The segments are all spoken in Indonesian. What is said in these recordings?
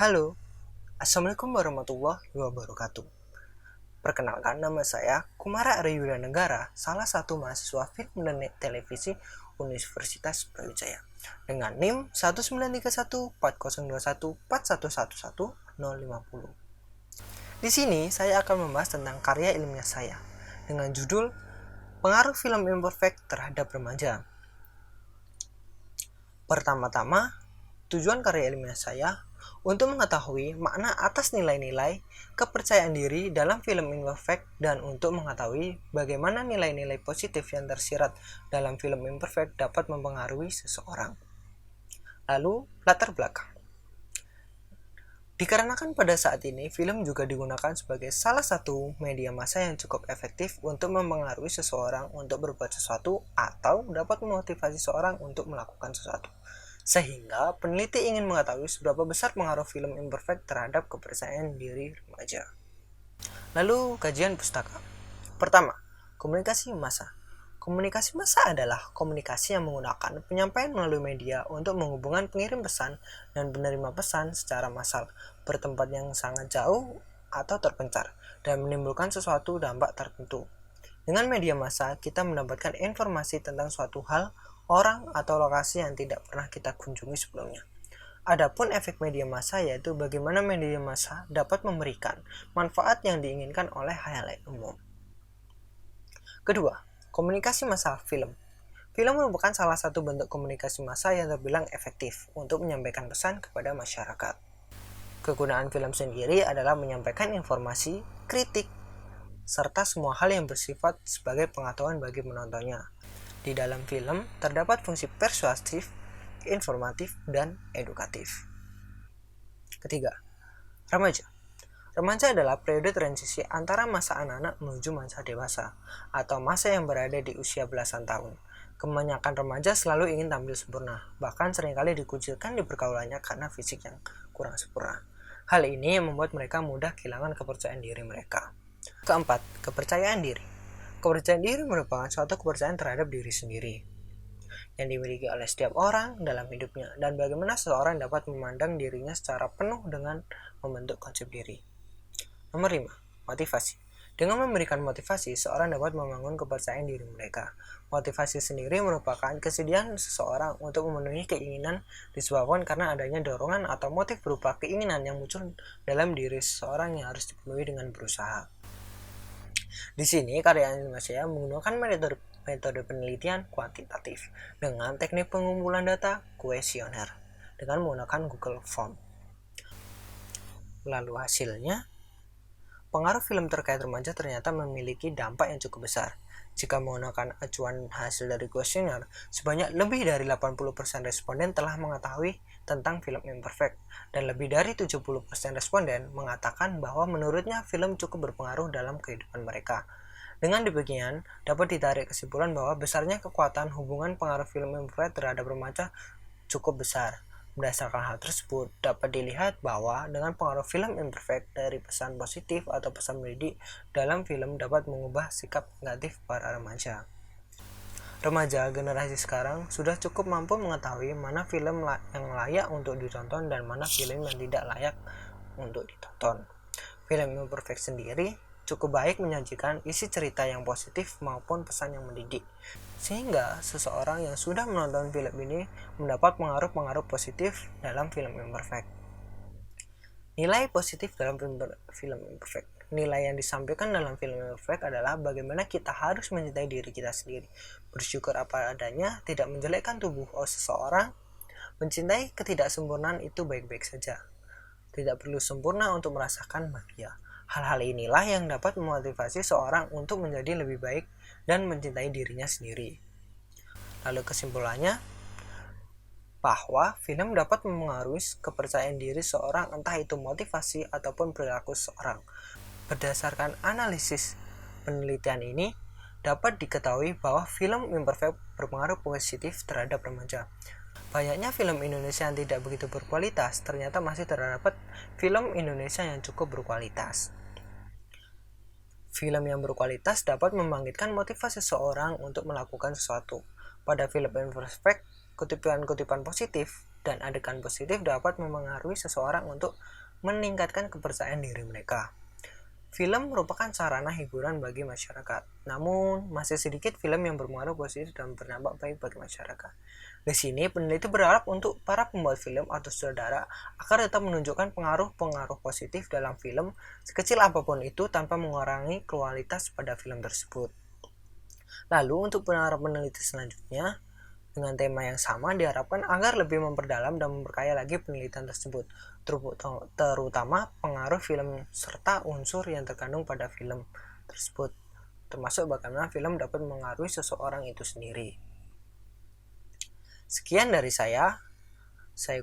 Halo, Assalamualaikum warahmatullahi wabarakatuh. Perkenalkan, nama saya Kumara Aryuda Negara, salah satu mahasiswa film dan televisi Universitas Brawijaya dengan NIM 19314021414050. Di sini saya akan membahas tentang karya ilmiah saya dengan judul Pengaruh Film Imperfect Terhadap Remaja. Pertama-tama, tujuan karya ilmiah saya untuk mengetahui makna atas nilai-nilai kepercayaan diri dalam film imperfect dan untuk mengetahui bagaimana nilai-nilai positif yang tersirat dalam film imperfect dapat mempengaruhi seseorang. Lalu, latar belakang. Dikarenakan pada saat ini film juga digunakan sebagai salah satu media massa yang cukup efektif untuk mempengaruhi seseorang untuk berbuat sesuatu atau dapat memotivasi seseorang untuk melakukan sesuatu. Sehingga peneliti ingin mengetahui seberapa besar pengaruh film imperfect terhadap kepercayaan diri remaja. Lalu kajian pustaka. Pertama, komunikasi massa. Komunikasi massa adalah komunikasi yang menggunakan penyampaian melalui media untuk menghubungkan pengirim pesan dan penerima pesan secara massal, bertempat yang sangat jauh atau terpencar, dan menimbulkan sesuatu dampak tertentu. Dengan media massa, kita mendapatkan informasi tentang suatu hal, orang, atau lokasi yang tidak pernah kita kunjungi sebelumnya. Adapun efek media massa yaitu bagaimana media massa dapat memberikan manfaat yang diinginkan oleh khalayak umum. Kedua, komunikasi massa film. Film merupakan salah satu bentuk komunikasi massa yang terbilang efektif untuk menyampaikan pesan kepada masyarakat. Kegunaan film sendiri adalah menyampaikan informasi, kritik, serta semua hal yang bersifat sebagai pengetahuan bagi penontonnya. Di dalam film terdapat fungsi persuasif, informatif, dan edukatif. Ketiga, remaja. Remaja adalah periode transisi antara masa anak-anak menuju masa dewasa, atau masa yang berada di usia belasan tahun. Kebanyakan remaja selalu ingin tampil sempurna, bahkan seringkali dikucilkan di pergaulannya karena fisik yang kurang sempurna. Hal ini yang membuat mereka mudah kehilangan kepercayaan diri mereka. Keempat, kepercayaan diri. Kepercayaan diri merupakan suatu kepercayaan terhadap diri sendiri yang dimiliki oleh setiap orang dalam hidupnya dan bagaimana seseorang dapat memandang dirinya secara penuh dengan membentuk konsep diri. Nomor 5. Motivasi. Dengan memberikan motivasi, seorang dapat membangun kepercayaan diri mereka. Motivasi sendiri merupakan kesediaan seseorang untuk memenuhi keinginan disebabkan karena adanya dorongan atau motif berupa keinginan yang muncul dalam diri seseorang yang harus dipenuhi dengan berusaha. Di sini karya ilmiah saya menggunakan metode penelitian kuantitatif dengan teknik pengumpulan data kuesioner dengan menggunakan Google Form. Lalu hasilnya, pengaruh film terkait remaja ternyata memiliki dampak yang cukup besar. Jika menggunakan acuan hasil dari kuesioner, sebanyak lebih dari 80% responden telah mengetahui tentang film imperfect, dan lebih dari 70% responden mengatakan bahwa menurutnya film cukup berpengaruh dalam kehidupan mereka. Dengan demikian, dapat ditarik kesimpulan bahwa besarnya kekuatan hubungan pengaruh film imperfect terhadap remaja cukup besar. Berdasarkan hal tersebut, dapat dilihat bahwa dengan pengaruh film imperfect dari pesan positif atau pesan mendidik dalam film dapat mengubah sikap negatif para remaja. Remaja generasi sekarang sudah cukup mampu mengetahui mana film yang layak untuk ditonton dan mana film yang tidak layak untuk ditonton. Film imperfect sendiri cukup baik menyajikan isi cerita yang positif maupun pesan yang mendidik, sehingga seseorang yang sudah menonton film ini mendapat pengaruh-pengaruh positif dalam film imperfect. Nilai positif dalam film imperfect. Nilai yang disampaikan dalam film imperfect adalah bagaimana kita harus mencintai diri kita sendiri, bersyukur apa adanya, tidak menjelekkan tubuh seseorang, mencintai ketidaksempurnaan itu baik-baik saja. Tidak perlu sempurna untuk merasakan bahagia. Hal-hal inilah yang dapat memotivasi seorang untuk menjadi lebih baik dan mencintai dirinya sendiri. Lalu kesimpulannya, bahwa film dapat mempengaruhi kepercayaan diri seorang entah itu motivasi ataupun perilaku seorang. Berdasarkan analisis penelitian ini, dapat diketahui bahwa film imperfect berpengaruh positif terhadap remaja. Banyaknya film Indonesia yang tidak begitu berkualitas, ternyata masih terdapat film Indonesia yang cukup berkualitas. Film yang berkualitas dapat membangkitkan motivasi seseorang untuk melakukan sesuatu. Pada film imperfect, kutipan-kutipan positif dan adegan positif dapat memengaruhi seseorang untuk meningkatkan kepercayaan diri mereka. Film merupakan sarana hiburan bagi masyarakat, namun masih sedikit film yang berpengaruh positif dan berdampak baik bagi masyarakat. Di sini, peneliti berharap untuk para pembuat film atau sutradara agar tetap menunjukkan pengaruh-pengaruh positif dalam film sekecil apapun itu tanpa mengurangi kualitas pada film tersebut. Lalu, untuk para peneliti selanjutnya, dengan tema yang sama diharapkan agar lebih memperdalam dan memperkaya lagi penelitian tersebut, terutama pengaruh film serta unsur yang terkandung pada film tersebut, termasuk bagaimana film dapat mengaruhi seseorang itu sendiri. Sekian dari saya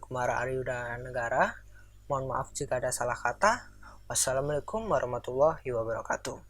Kumara Aryuda Negara. Mohon maaf jika ada salah kata. Wassalamualaikum warahmatullahi wabarakatuh.